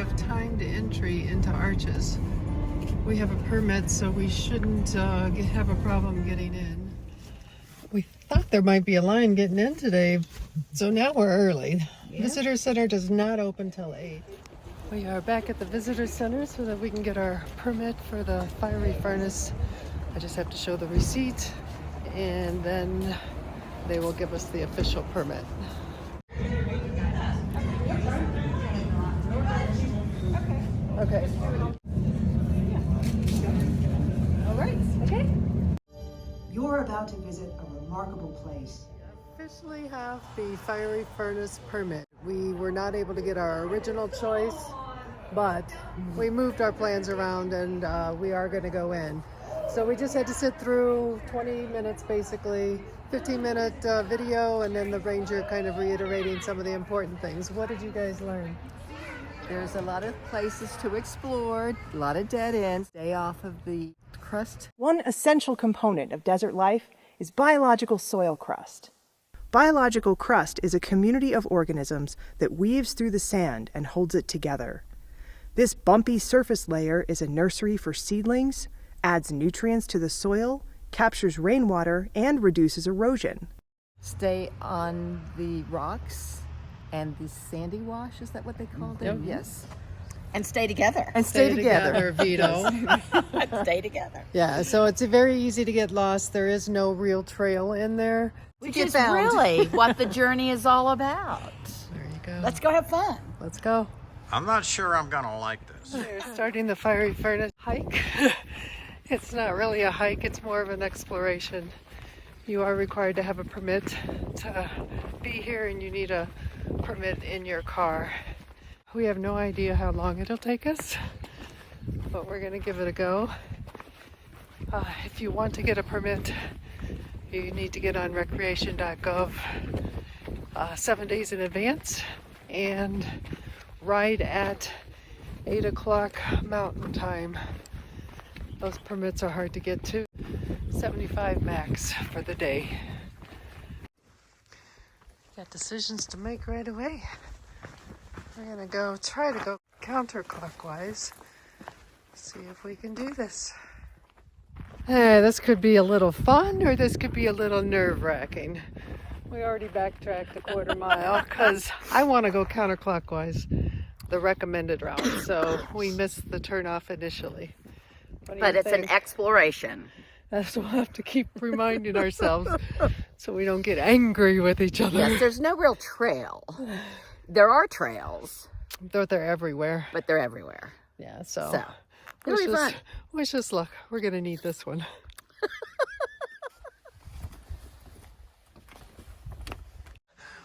have timed entry into Arches. We have a permit, so we shouldn't have a problem getting in. We thought there might be a line getting in today, so now we're early. Yeah. Visitor Center does not open till 8. We are back at the Visitor Center so that we can get our permit for the fiery furnace. I just have to show the receipt, and then they will give us the official permit. Okay. All right. Okay. You're about to visit a remarkable place. We officially have the fiery furnace permit. We were not able to get our original choice, but we moved our plans around and we are going to go in. So we just had to sit through 20 minutes, basically, 15-minute video, and then the ranger kind of reiterating some of the important things. What did you guys learn? There's a lot of places to explore, a lot of dead ends. Stay off of the crust. One essential component of desert life is biological soil crust. Biological crust is a community of organisms that weaves through the sand and holds it together. This bumpy surface layer is a nursery for seedlings, adds nutrients to the soil, captures rainwater, and reduces erosion. Stay on the rocks and the sandy wash, is that what they called it? Yep. Yes. And stay together. And stay together. Vito. Stay together. Yeah, so it's very easy to get lost. There is no real trail in there. Which is really what the journey is all about. There you go. Let's go have fun. Let's go. I'm not sure I'm gonna like this. We're starting the fiery furnace hike. It's not really a hike, it's more of an exploration. You are required to have a permit to be here, and you need a permit in your car. We have no idea how long it'll take us, but we're going to give it a go. If you want to get a permit, you need to get on recreation.gov 7 days in advance and ride at 8 o'clock Mountain Time. Those permits are hard to get to. 75 max for the day. Got decisions to make right away. We're gonna try to go counterclockwise. See if we can do this. Hey, this could be a little fun, or this could be a little nerve-wracking. We already backtracked a quarter mile because I want to go counterclockwise, the recommended route. So we missed the turnoff initially. But it's an exploration. That's what we'll have to keep reminding ourselves so we don't get angry with each other. Yes, there's no real trail. There are trails. They're everywhere. But they're everywhere. Yeah, so it'll be fun. Wish us luck. We're going to need this one.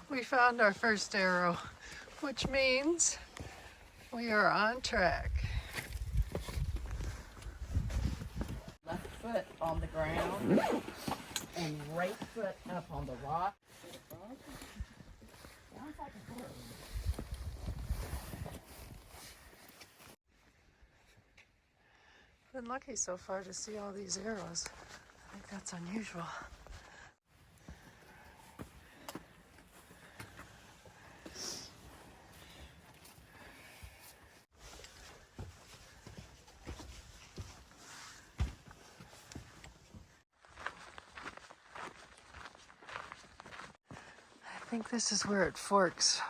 We found our first arrow, which means we are on track. Left foot on the ground and right foot up on the rock. Sounds like a bird. Been lucky so far to see all these arrows. I think that's unusual. I think this is where it forks.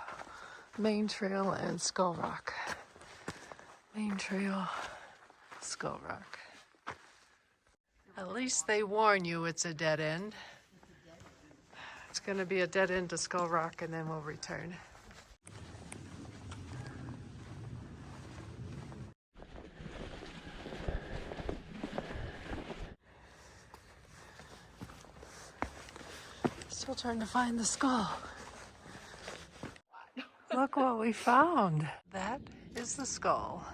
Main Trail and Skull Rock. Main Trail, Skull Rock. At least they warn you it's a dead end. It's going to be a dead end to Skull Rock, and then we'll return. Still trying to find the skull. Look what we found. That is the skull.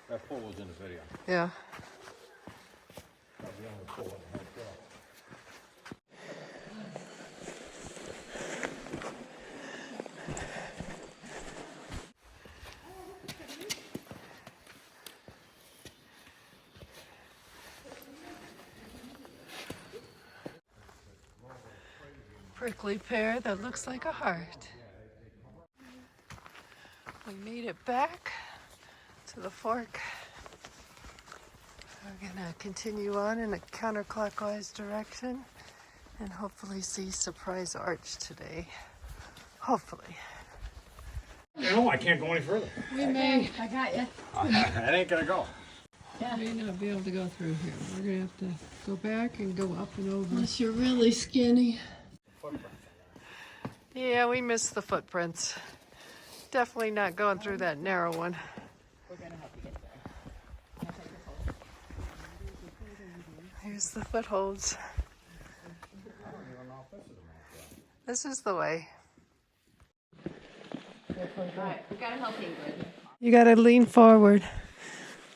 That pole was in the video. Yeah. That was the only pole in the whole truck. prickly pear that looks like a heart. We made it back to the fork. We're gonna continue on in a counterclockwise direction and hopefully see Surprise Arch today. Hopefully. No, I can't go any further. We may I got you. That ain't gonna go. not be able to go through here. We're gonna have to go back and go up and over. Unless you're really skinny. Yeah, we missed the footprints. Definitely not going through that narrow one. We're gonna help you get there. Can I take your pole? Here's the footholds. This is the way. Alright, we gotta help Ingrid. You gotta lean forward.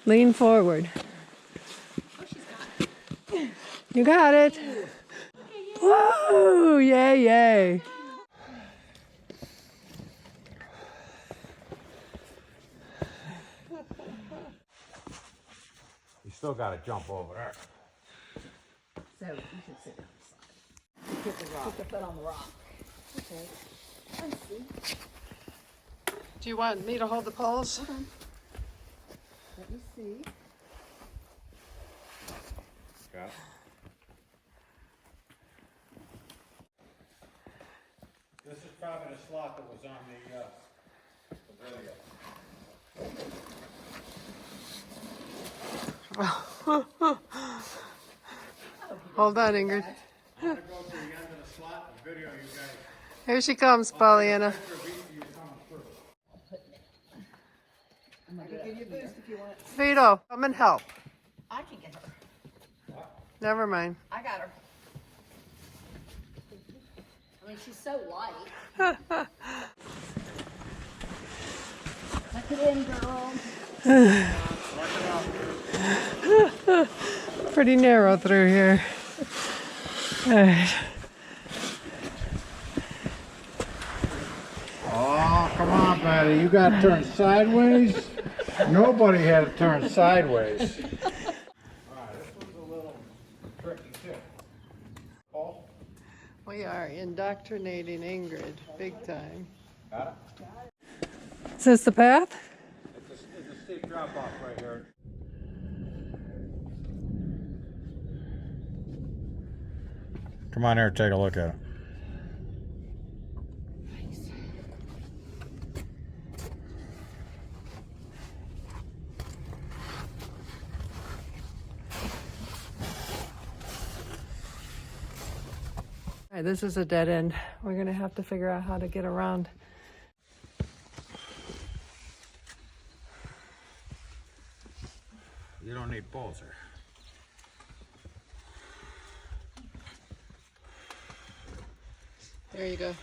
Lean forward. Oh, she's got it. You got it. Whoa! Yay, yay. You still gotta jump over there. So you should sit down beside. Put the rock. Put the foot on the rock. Okay. I see. Do you want me to hold the poles? Hold on. Let me see. Got it. This is probably the slot that was on the video. Hold on, Ingrid. I'm gonna go to the end of the slot and video you guys. Here she comes, Pollyanna. I can give you a boost if you want. Vito, come and help. I can get her. Never mind. I got her. I mean, she's so light. Tuck it in, girl. Pretty narrow through here. All right. Oh, come on, Patty. You got to turn sideways? Nobody had to turn sideways. All right, this one's a little tricky, too. Paul? We are indoctrinating Ingrid big time. Got it? Is this the path? It's a steep drop off right here. Come on here, take a look at it. All right, this is a dead end. We're gonna have to figure out how to get around. You don't need poles here. There you go.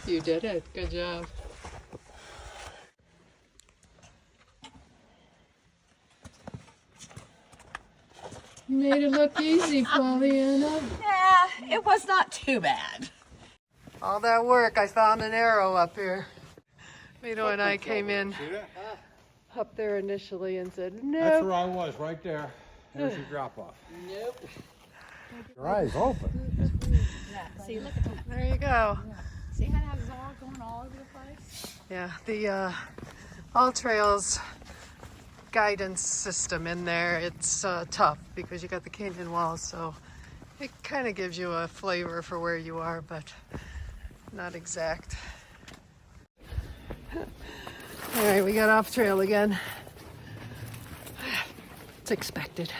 You did it. Good job. You made it look easy, Pollyanna. Yeah, it was not too bad. All that work, I found an arrow up here. Vito and I came in See that? up there initially and said, no. That's where I was, right there. There's your drop off. Nope. Your eyes open. Yeah, see, look at that. There you go. See how that was all going all over the place? Yeah, the AllTrails guidance system in there, it's tough because you got the canyon walls, so it kind of gives you a flavor for where you are, but not exact. All right, we got off trail again. It's expected.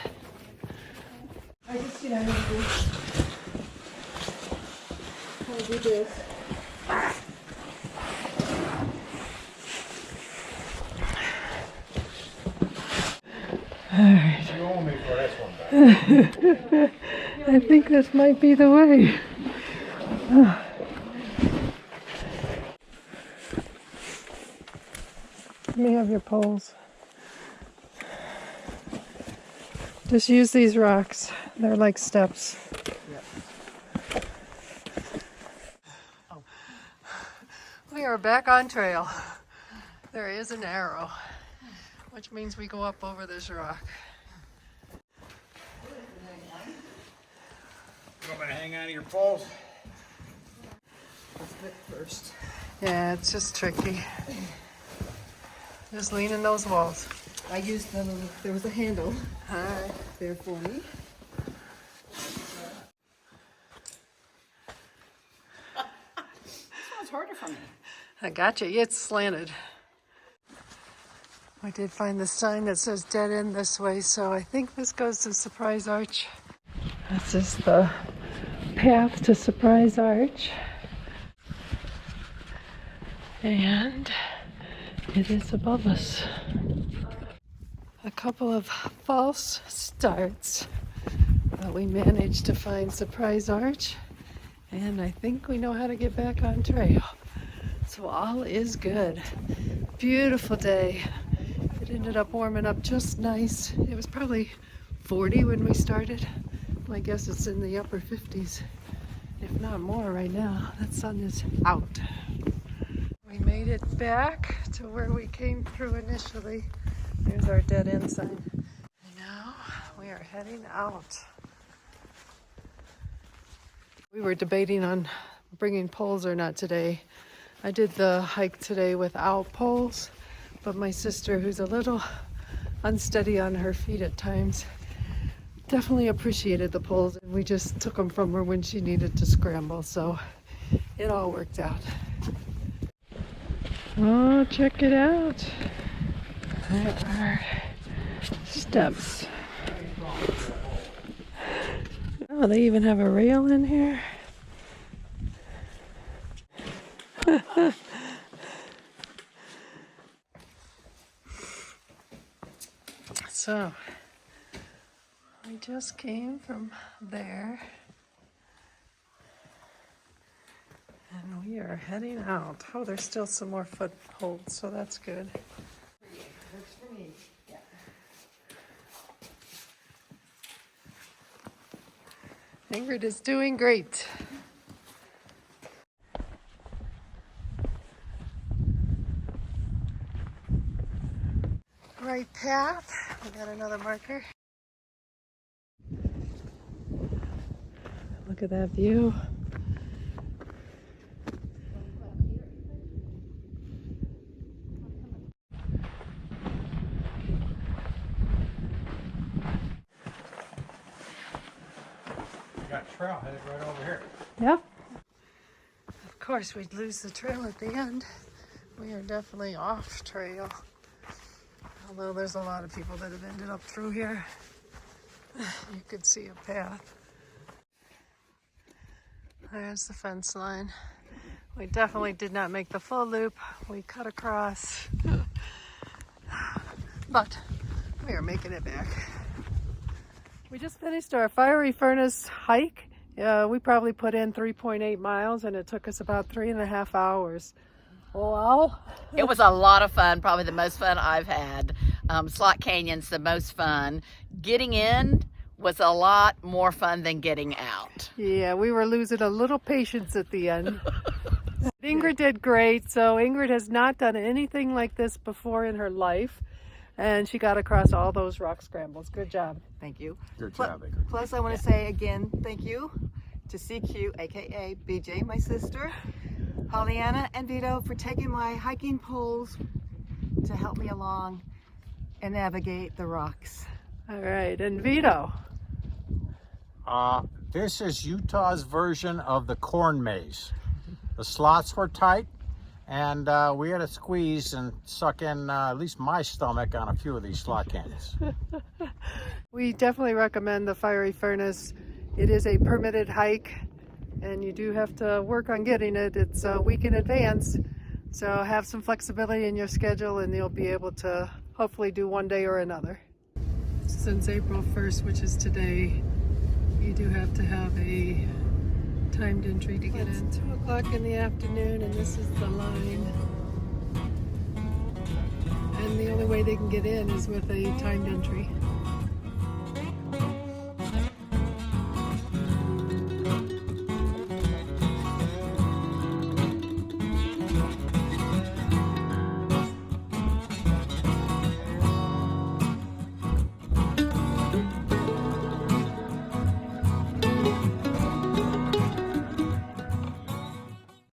I just get out of this. I'll do this. All right. You owe me for this one, back. I think this might be the way. Let me have your poles. Just use these rocks. They're like steps. We are back on trail. There is an arrow. which means we go up over this rock. You want me to hang on to your poles? Let's look first. Yeah, it's just tricky. Just lean in those walls. I used the little, there was a handle Alright. there for me. This one's harder for me. I got you. It's slanted. I did find the sign that says dead end this way, so I think this goes to Surprise Arch. This is the path to Surprise Arch. And it is above us. A couple of false starts, but we managed to find Surprise Arch, and I think we know how to get back on trail. So all is good. Beautiful day. It ended up warming up just nice. It was probably 40 when we started. I guess it's in the upper 50s, if not more right now. That sun is out. We made it back to where we came through initially. There's our dead end sign. And now we are heading out. We were debating on bringing poles or not today. I did the hike today without poles, but my sister, who's a little unsteady on her feet at times, definitely appreciated the poles. We just took them from her when she needed to scramble, so it all worked out. Oh, check it out. There are steps. Oh, they even have a rail in here. So, we just came from there. And we are heading out. Oh, there's still some more footholds, so that's good. Works for me. Yeah. Ingrid is doing great. Right path. We got another marker. Look at that view. You got a trail headed right over here. Yep. Of course, we'd lose the trail at the end. We are definitely off trail. Although there's a lot of people that have ended up through here. You could see a path. There's the fence line. We definitely did not make the full loop. We cut across. But we are making it back. We just finished our fiery furnace hike. We probably put in 3.8 miles and it took us about 3.5 hours. Wow. It was a lot of fun, probably the most fun I've had. Slot Canyon's the most fun. Getting in was a lot more fun than getting out. Yeah, we were losing a little patience at the end. Ingrid did great. So Ingrid has not done anything like this before in her life. And she got across all those rock scrambles. Good job. Thank you. Good job, Ingrid. Plus, I want to say again, thank you to CQ, aka BJ, my sister, Pollyanna, and Vito for taking my hiking poles to help me along and navigate the rocks. All right, and Vito. This is Utah's version of the corn maze. The slots were tight, and we had to squeeze and suck in at least my stomach on a few of these slot canyons. We definitely recommend the Fiery Furnace. It is a permitted hike, and you do have to work on getting it. It's a week in advance, so have some flexibility in your schedule, and you'll be able to hopefully do one day or another. Since April 1st, which is today, you do have to have a timed entry to get in. It's 2 o'clock in the afternoon, and this is the line. And the only way they can get in is with a timed entry.